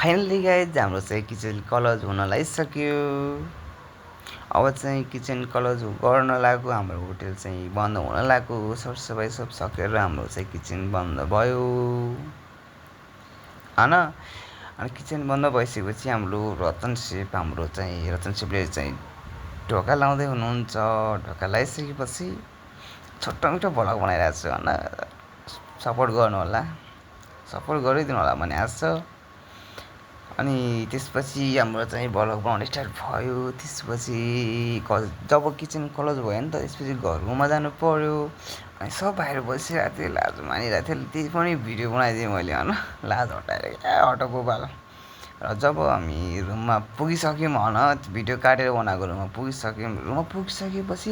Finally guys हाम्रो चाहिँ kitchen close हुन लागिसक्यो। अब चाहिँ किचन क्लोज गर्न लाग्यो, हाम्रो होटल चाहिँ बन्द हुन लाग्यो। सरसफाइ सब सकेर हाम्रो चाहिँ किचन बन्द भयो होइन। अनि किचन बन्द भइसकेपछि हाम्रो रतन सेफले चाहिँ ढोका लाउँदै हुनुहुन्छ। ढोका लगाइसकेपछि छोटो मिठो भ्लग बनाइरहेको छु होइन, सपोर्ट गर्नु होला, सपोर्ट गरिदिनु होला भने आएको छ। अनि त्यसपछि हाम्रो चाहिँ भ्लग बनाउने स्टार्ट भयो। त्यसपछि जब किचन क्लोज भयो नि त, त्यसपछि घरमा जानु पऱ्यो। अनि सब बाहिर बसिरहेको थिएँ, लाज मानिरहेको थिएँ। त्यही पनि भिडियो बनाइदिएँ मैले होइन, लाज हटाएर क्या हटको बाल। र जब हामी रुममा पुगिसक्यौँ होइन, भिडियो काटेर बनाएको रुममा पुगिसकेपछि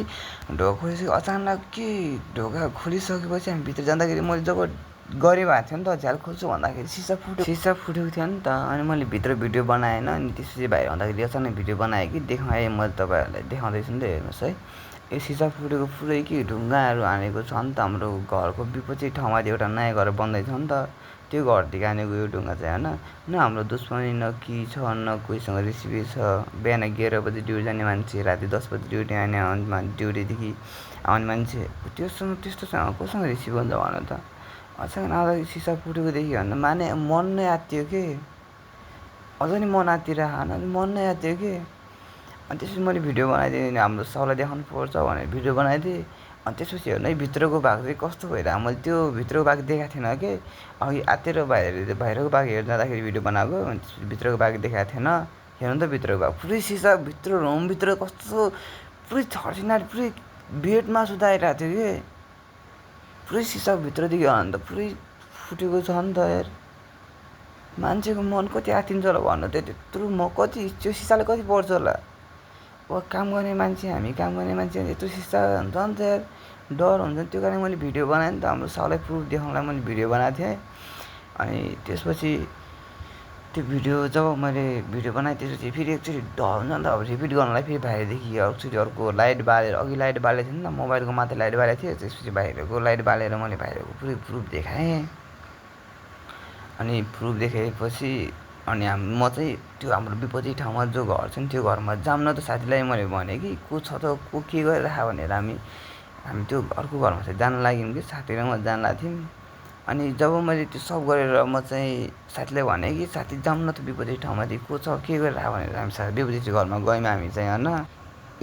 ढोका खोलिसक्यो। अचानक के ढोका खोलिसकेपछि हामी भित्र जाँदाखेरि मैले जब गरे भएको थियो नि त, झ्याल खोल्छु भन्दाखेरि सिसा फुटेको थियो नि त। अनि मैले भित्र भिडियो बनाएन, अनि त्यसपछि बाहिर आउँदाखेरि अचानक भिडियो बनाएँ कि देखाएँ मैले तपाईँहरूलाई, देखाउँदैछु नि त, हेर्नुहोस् है। यो सिसा फुटेको पुरै कि ढुङ्गाहरू हानेको छ नि त। हाम्रो घरको विपरीत ठाउँमा एउटा नयाँ घर बन्दैछ नि त, त्यो घरदेखि हानेको यो ढुङ्गा चाहिँ होइन। न हाम्रो दुश्मनी न के छ, न कोहीसँग रेसिपी छ। बिहान 11 बजी ड्युटी जाने मान्छे, राति 10 बजी ड्युटीदेखि आउने मान्छे, त्यस्तोसँग कोसँग रिसिभ हुन्छ भन त। अचानक आउँदा सिसा फुटेको देखियो भने माने मन नै आत्तियो के, अझ नि मन आत्तिरहेको, मन नै आत्तियो के। अनि त्यसपछि मैले भिडियो बनाइदिएँ, हाम्रो सबलाई देखाउनु पर्छ भनेर भिडियो बनाइदिएँ। अनि त्यसपछि हेर्नु है भित्रको भाग चाहिँ कस्तो भइरहेको, मैले त्यो भित्रको भाग देखाएको थिएन कि। अघि आत्तिएर बाहिरको भाग हेर्न जाँदाखेरि भिडियो बनाएको, अनि त्यसपछि भित्रको भाग देखाएको थिएन। हेर्नु त भित्रको भाग पुरै सिसा भित्र, रुमभित्र कस्तो पुरै छर्सिनाट, पुरै बेडमा सुधा आइरहेको थियो कि। पुरै सिसा भित्रदेखि अन्त पुरै फुटेको छ नि त यार। मान्छेको मन कति आत्तिन्छ होला भन्नु त, त्यत्रो कति त्यो सिसाले कति पर्छ होला। अब काम गर्ने मान्छे, हामी काम गर्ने मान्छे, यत्रो सिसा हुन्छ नि त यार, डर हुन्छ नि। त्यो कारण मैले भिडियो बनाएँ नि त, हाम्रो सबलाई प्रुफ देखाउनलाई मैले भिडियो बनाएको थिएँ। अनि त्यसपछि त्यो भिडियो जब मैले भिडियो बनाएँ, त्यसपछि फेरि एकचोटि डर हुन्छ नि त, अब रिपिट गर्नलाई फेरि बाहिरदेखि एकचोटि अर्को लाइट बालेर, अघि लाइट बालेको थियो नि त, मोबाइलको मात्रै लाइट बालेको थियो। त्यसपछि बाहिरको लाइट बालेर मैले बाहिरको पुरै प्रुफ देखाएँ। अनि प्रुफ देखाएपछि अनि म चाहिँ त्यो हाम्रो विपरीत ठाउँमा जो घर छ नि, त्यो घरमा जाऊँ न त। साथीलाई मैले भनेँ कि को छ त, को के गरिरहेको भनेर। हामी त्यो अर्को घरमा चाहिँ जान लाग्यौँ कि, साथी र म जान लाग्थ्यौँ। अनि जब मैले त्यो सब गरेर म चाहिँ साथीलाई भनेँ कि साथी जाऊँ न त विपरीत ठाउँमा, चाहिँ को छ के गरिरहेको भनेर। हामी विपरीत घरमा गयौँ हामी चाहिँ होइन।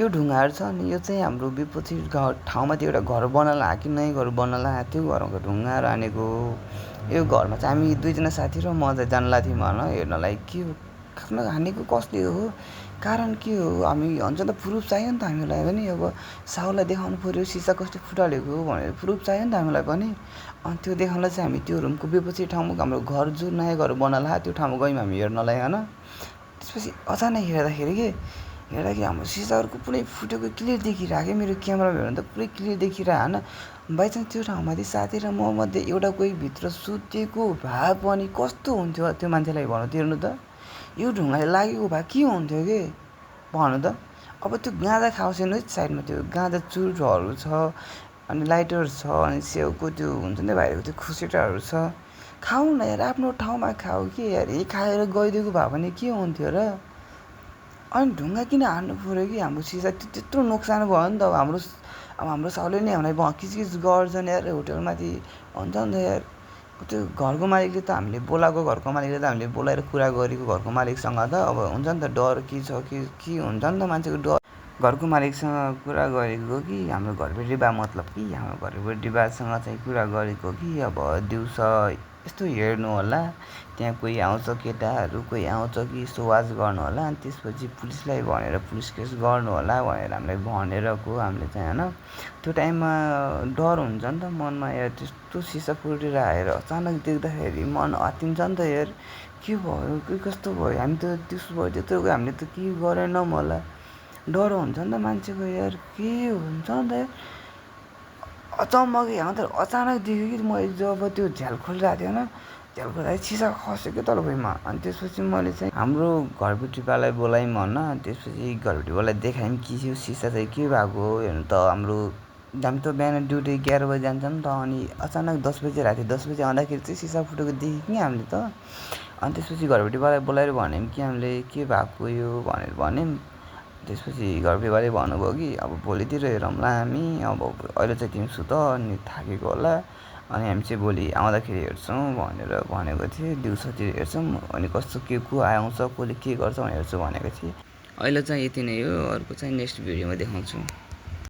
यो ढुङ्गाहरू छ नि, यो चाहिँ हाम्रो विपरीत ठाउँमा त्यो एउटा घर बनाएर आएको कि, नयाँ घर बनाएर आएको, त्यो घरको ढुङ्गाहरू हानेको। यो घरमा चाहिँ हामी दुईजना साथी र म चाहिँ जान लाग्थ्यौँ होइन, हेर्नलाई के हो, खासमा हानेको कसले हो, कारण के हो। हामी हुन्छ नि त, प्रुफ चाहियो नि त हामीलाई पनि। अब साहुलाई देखाउनु पऱ्यो सिसा कस्तो फुटालेको हो भनेर, प्रुफ चाहियो नि त हामीलाई पनि। अनि त्यो देखाउनलाई चाहिँ हामी त्यो रुमको विपरीत ठाउँमा, हाम्रो घर जो नयाँ घर बनाएर आएको त्यो ठाउँमा गयौँ हामी हेर्नलाई होइन। त्यसपछि अचानक हेर्दाखेरि हाम्रो सिसाहरूको पुरै फुटेको क्लियर देखिरहेको क्या। मेरो क्यामेरामा हेर्नु त पुरै क्लियर देखिरहेको होइन। बाइचान्स त्यो ठाउँमा चाहिँ साथी र म मध्ये एउटा कोही भित्र सुतेको भए पनि कस्तो हुन्थ्यो त्यो मान्छेलाई भन्नु त। हेर्नु त, यो ढुङ्गाले लागेको भए के हुन्थ्यो कि भन्नु त। अब त्यो गाँजा खाओस् हेर्नु है, साइडमा त्यो गाँजा चुरोहरू छ, अनि लाइटर छ, अनि स्याउको त्यो हुन्छ नि बाहिरको त्यो खुसेटाहरू छ। खाऊ न यार, आफ्नो ठाउँमा खाऊ कि यार। यही खाएर गइदिएको भए पनि के हुन्थ्यो र। अनि ढुङ्गा किन हान्नु पऱ्यो कि, हाम्रो सिसा त्यत्रो नोक्सान भयो नि त। अब हाम्रो साउले नै हामीलाई किचकिच गर्छन् यार होटलमाथि, हुन्छ नि त यार। त्यो घरको मालिकले त हामीले बोलाएको, घरको मालिकले त हामीले बोलाएर कुरा गरेको घरको मालिकसँग त। अब हुन्छ नि त डर के छ के हुन्छ नि त मान्छेको डर। घरको मालिकसँग कुरा गरेको कि, हाम्रो घरबेटी बा मतलब कि हाम्रो घरबेटी बासँग चाहिँ कुरा गरेको कि, अब दिउँसो यस्तो हेर्नु होला, त्यहाँ कोही आउँछ केटाहरू, कोही आउँछ कि यस्तो वाच गर्नु होला। अनि त्यसपछि पुलिसलाई भनेर पुलिस केस गर्नु होला भनेर हामीलाई भनेरको हामीले चाहिँ होइन। त्यो टाइममा डर हुन्छ नि त मनमा यार। त्यस्तो सिसा फुटेर आएर अचानक देख्दाखेरि मन आत्तिन्छ नि त यार। के भयो के कस्तो भयो, हामी त त्यसो भयो त्यत्रो हामीले त के गरेनौँ होला। डर हुन्छ नि त मान्छेको यार, के हुन्छ नि त यार। अचम्मकै अन्त अचानक देखेँ कि मैले जब त्यो झ्याल खोलिरहेको थियो होइन, झ्याल खोल्दाखेरि सिसा खस्यो क्या तल भुइँमा। अनि त्यसपछि मैले चाहिँ हाम्रो घरबेटीबालाई बोलायौँ होइन। त्यसपछि घरबेटीबालाई देखायौँ कि यो सिसा चाहिँ के भएको हो हेर्नु त। हामी त बिहान ड्युटी 11 बजी जान्छ नि त। अनि अचानक 10 बजी राति 10 बजी आउँदाखेरि चाहिँ सिसा फुटेको देख्यौँ कि हामीले त। अनि त्यसपछि घरपट्टिबाट बोलाएर भन्यौँ कि हामीले के भएको यो भनेर भन्यौँ। त्यसपछि घरपट्टिबाटै भन्नुभयो कि अब भोलितिर हेरौँला हामी, अब अहिले चाहिँ तिमी सुत, अनि थाकेको होला, अनि हामी चाहिँ भोलि आउँदाखेरि हेर्छौँ भनेर भनेको थिएँ। दिउँसोतिर हेर्छौँ, अनि कस्तो के को आउँछ, कसले के गर्छ भनेर हेर्छु भनेको थिएँ। अहिले चाहिँ यति नै हो, अर्को चाहिँ नेक्स्ट भिडियोमा देखाउँछु।